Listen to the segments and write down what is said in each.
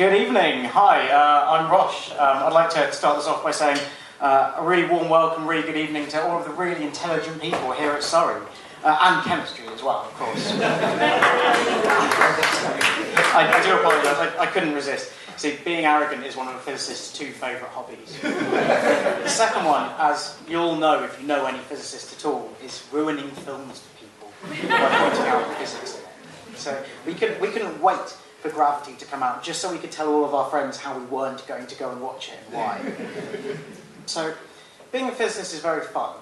Good evening. Hi, I'm Rosh. I'd like to start this off by saying a really warm welcome, really good evening to all of the really intelligent people here at Surrey. And chemistry as well, of course. I do apologise, I couldn't resist. See, being arrogant is one of a physicist's two favourite hobbies. The second one, as you all know if you know any physicist at all, is ruining films for people by pointing out the physics in it. So we couldn't wait for Gravity to come out, just so we could tell all of our friends how we weren't going to go and watch it and why. So, being a physicist is very fun.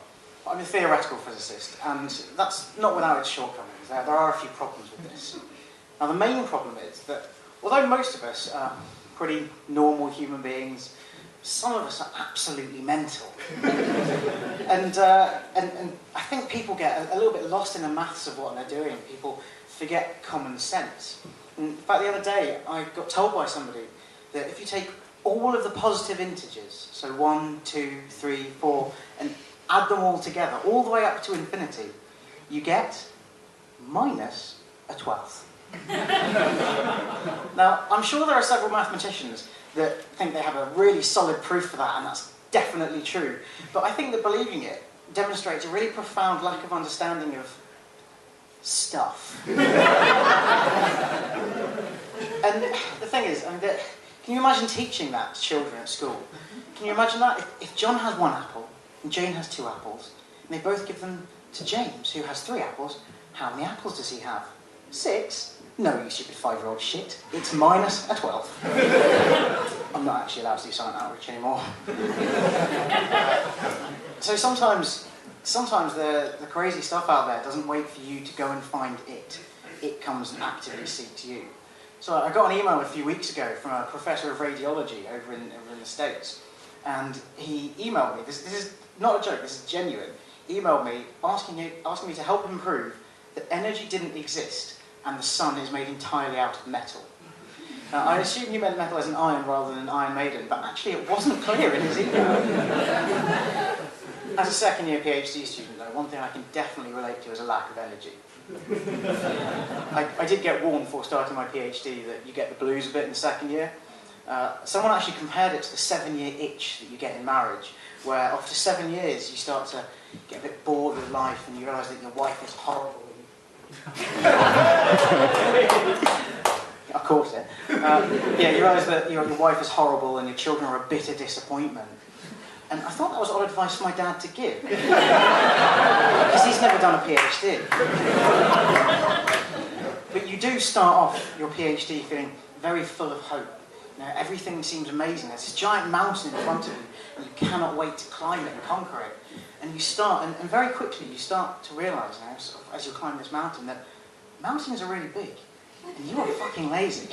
I'm a theoretical physicist, and that's not without its shortcomings. There are a few problems with this. Now, the main problem is that, although most of us are pretty normal human beings, some of us are absolutely mental. and I think people get a little bit lost in the maths of what they're doing. People forget common sense. In fact, the other day, I got told by somebody that if you take all of the positive integers, so 1, 2, 3, 4, and add them all together, all the way up to infinity, you get minus a 12th. Now, I'm sure there are several mathematicians that think they have a really solid proof for that, and that's definitely true. But I think that believing it demonstrates a really profound lack of understanding of stuff. And the thing is, can you imagine teaching that to children at school? Can you imagine that? If John has 1 apple, and Jane has 2 apples, and they both give them to James, who has 3 apples, how many apples does he have? 6? No, you stupid 5-year-old shit. It's minus a 12th. I'm not actually allowed to do silent outreach anymore. So sometimes the crazy stuff out there doesn't wait for you to go and find it. It comes and actively seeks you. So I got an email a few weeks ago from a professor of radiology over in the States, and he emailed me. This is not a joke. This is genuine. He emailed me asking me to help him prove that energy didn't exist and the sun is made entirely out of metal. Now, I assume he meant metal as an iron rather than an Iron Maiden, but actually it wasn't clear in his email. As a second-year PhD student, though, one thing I can definitely relate to is a lack of energy. I did get warned before starting my PhD that you get the blues a bit in the second year. Someone actually compared it to the 7-year itch that you get in marriage, where after 7 years you start to get a bit bored with life and you realise that your wife is horrible. Of course, yeah, you realise that your wife is horrible and your children are a bitter disappointment. And I thought that was odd advice for my dad to give. Because he's never done a PhD. But you do start off your PhD feeling very full of hope. You know, everything seems amazing. There's this giant mountain in front of you, and you cannot wait to climb it and conquer it. And you start, and very quickly you start to realise, you know, sort of, as you climb this mountain, that mountains are really big. And you are fucking lazy.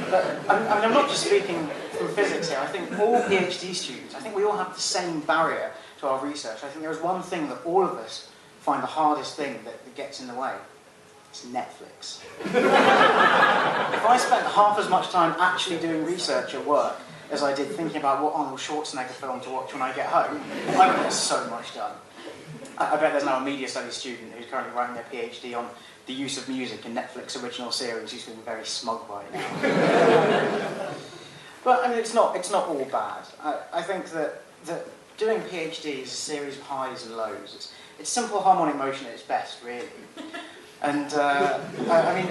But I'm not just speaking from physics here. I think all PhD students, I think we all have the same barrier to our research. I think there is one thing that all of us find the hardest thing that gets in the way. It's Netflix. If I spent half as much time actually doing research at work as I did thinking about what Arnold Schwarzenegger film to watch when I get home, I would get so much done. I bet there's now a media studies student who's currently writing their PhD on the use of music in Netflix original series who's feeling very smug by it now. But I mean, it's not all bad. I think that doing a PhD is a series of highs and lows. It's simple harmonic motion at its best, really. And I mean,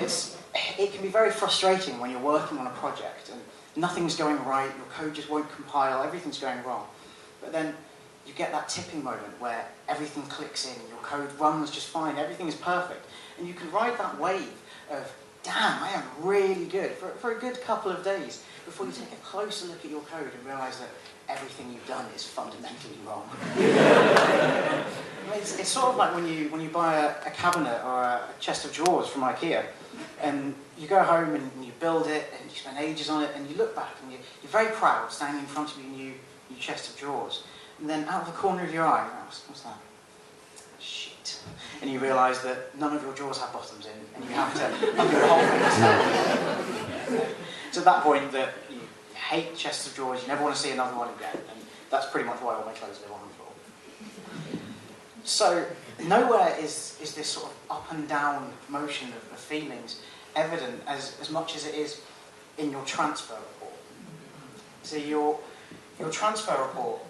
it can be very frustrating when you're working on a project and nothing's going right, your code just won't compile, everything's going wrong. But then you get that tipping moment where everything clicks in, your code runs just fine, everything is perfect. And you can ride that wave of, damn, I am really good, for a good couple of days, before you take a closer look at your code and realise that everything you've done is fundamentally wrong. I mean, it's sort of like when you buy a cabinet or a chest of drawers from IKEA, and you go home and you build it, and you spend ages on it, and you look back and you're very proud standing in front of your new chest of drawers. And then out of the corner of your eye, what's that? Shit. And you realise that none of your drawers have bottoms in, and you have to unput the whole thing. It's at that point that you hate chests of drawers, you never want to see another one again, and that's pretty much why all my clothes live on the floor. So nowhere is this sort of up and down motion of feelings evident as much as it is in your transfer report. So your transfer report,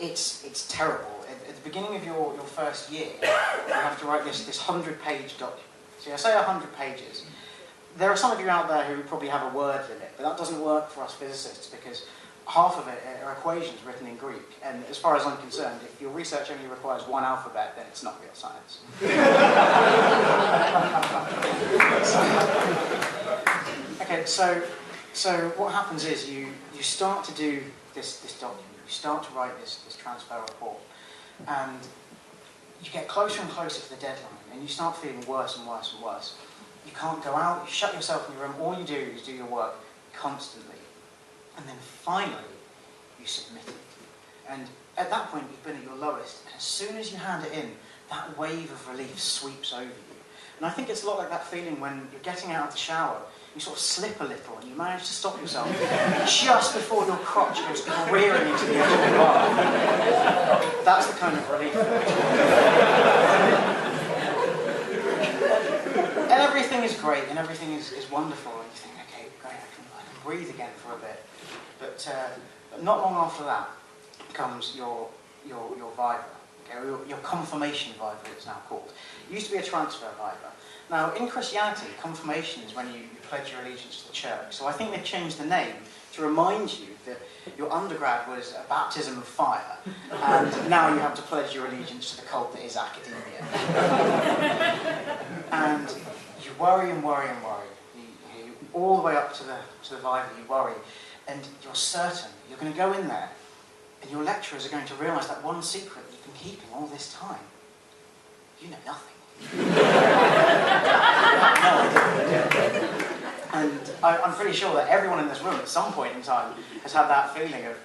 it's terrible. At the beginning of your first year, you have to write this 100-page document. So I say 100 pages. There are some of you out there who probably have a word limit, but that doesn't work for us physicists because half of it are equations written in Greek. And as far as I'm concerned, if your research only requires one alphabet, then it's not real science. Okay, so what happens is you start to do this document. You start to write this transfer report, and you get closer and closer to the deadline, and you start feeling worse and worse and worse. You can't go out, you shut yourself in your room, all you do is do your work constantly. And then finally, you submit it. And at that point, you've been at your lowest, and as soon as you hand it in, that wave of relief sweeps over you. And I think it's a lot like that feeling when you're getting out of the shower, you sort of slip a little, and you manage to stop yourself just before your crotch goes careering into the edge of the bar. That's the kind of relief. And everything is great, and everything is wonderful, and you think, okay, great, I can breathe again for a bit. But not long after that comes your viva, okay, your confirmation viva, it's now called. It used to be a transfer viva. Now, in Christianity, confirmation is when you pledge your allegiance to the church. So I think they've changed the name to remind you that your undergrad was a baptism of fire, and now you have to pledge your allegiance to the cult that is academia. And you worry and worry and worry. You all the way up to the viva, you worry, and you're certain you're going to go in there, and your lecturers are going to realise that one secret you've been keeping all this time. You know nothing. And I'm pretty sure that everyone in this room at some point in time has had that feeling of,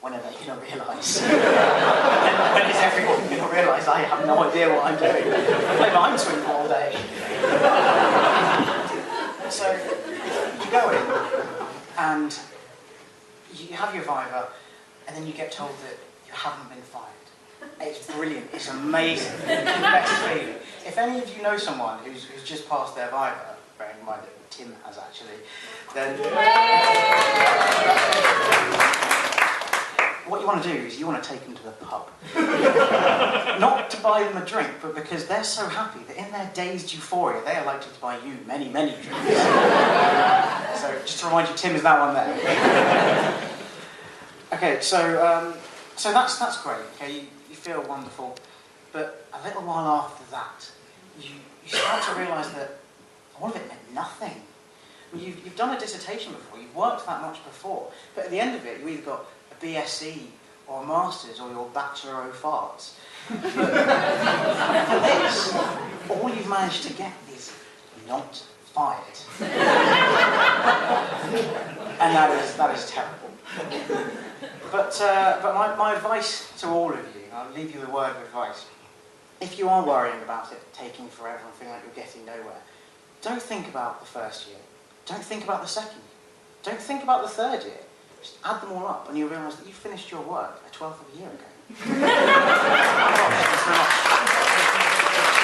when are they going to realise? When is everyone going to realise I have no idea what I'm doing? I play mind swing all day. So you go in and you have your viva, and then you get told that you haven't been fired. It's brilliant. It's amazing. It's the best feeling. If any of you know someone who's just passed their viva, bearing in mind that Tim has actually, then what you want to do is you want to take them to the pub. Not to buy them a drink, but because they're so happy that in their dazed euphoria, they are likely to buy you many, many drinks. So just to remind you, Tim is that one there. Okay, so that's great. Okay, you feel wonderful, but a little while after that, you start to realise that all of it meant nothing. I mean, you've done a dissertation before, you've worked that much before, but at the end of it, you either got a BSc or a master's or your Bachelor o' Farts. But for this, all you've managed to get is not fired. And that is terrible. But my advice to all of you, I'll leave you with a word of advice. If you are worrying about it taking forever and feeling like you're getting nowhere, don't think about the first year. Don't think about the second year. Don't think about the third year. Just add them all up and you'll realise that you finished your work a 12th of a year ago. Thanks very much.